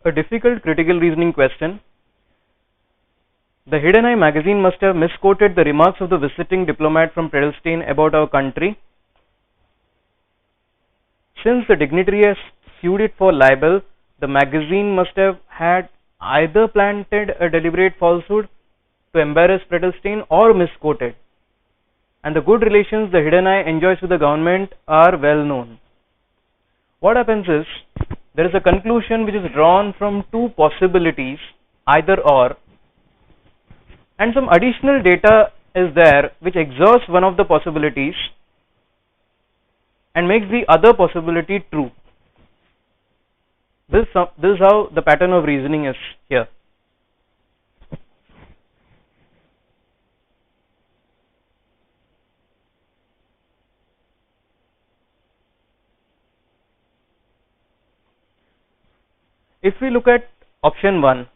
A difficult critical reasoning question. The Hidden Eye magazine must have misquoted the remarks of the visiting diplomat from Predelstein about our country. Since the dignitary has sued it for libel, the magazine must have had either planted a deliberate falsehood to embarrass Predelstein or misquoted. And the good relations the Hidden Eye enjoys with the government are well known. What happens is, there is a conclusion which is drawn from two possibilities, either or, and some additional data is there which exhausts one of the possibilities and makes the other possibility true. This is how the pattern of reasoning is here. If we look at option 1,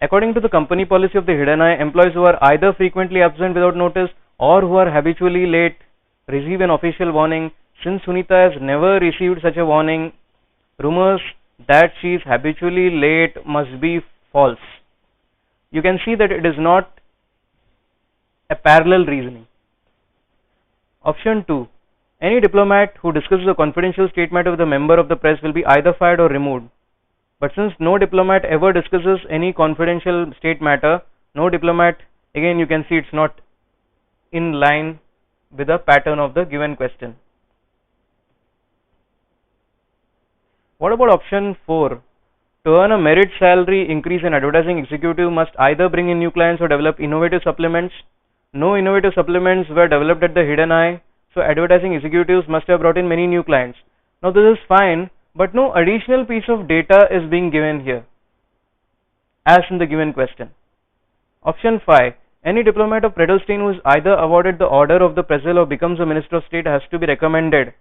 according to the company policy of the Hidden Eye, employees who are either frequently absent without notice or who are habitually late receive an official warning. Since Sunita has never received such a warning, rumors that she is habitually late must be false. You can see that it is not a parallel reasoning. Option 2, any diplomat who discusses a confidential state matter with a member of the press will be either fired or removed. But since no diplomat ever discusses any confidential state matter, no diplomat, again you can see it's not in line with the pattern of the given question. What about option 4? To earn a merit salary increase, an advertising executive must either bring in new clients or develop innovative supplements. No innovative supplements were developed at the Hidden Eye, so advertising executives must have brought in many new clients. Now this is fine, but no additional piece of data is being given here, as in the given question. Option 5, any diplomat of Predelstein who is either awarded the Order of the Brazil or becomes a Minister of State has to be recommended.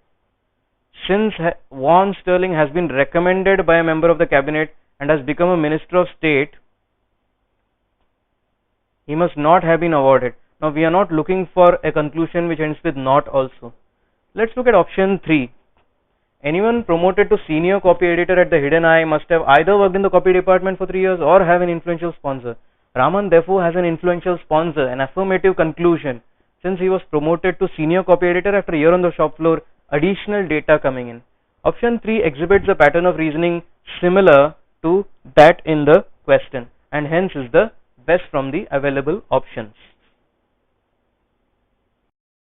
Since Vaughan Sterling has been recommended by a member of the cabinet and has become a Minister of State, he must not have been awarded. Now we are not looking for a conclusion which ends with not also. Let's look at option 3. Anyone promoted to senior copy editor at the Hidden Eye must have either worked in the copy department for 3 years or have an influential sponsor. Raman therefore has an influential sponsor, an affirmative conclusion. Since he was promoted to senior copy editor after a year on the shop floor, additional data coming in. Option 3 exhibits a pattern of reasoning similar to that in the question and hence is the best from the available options.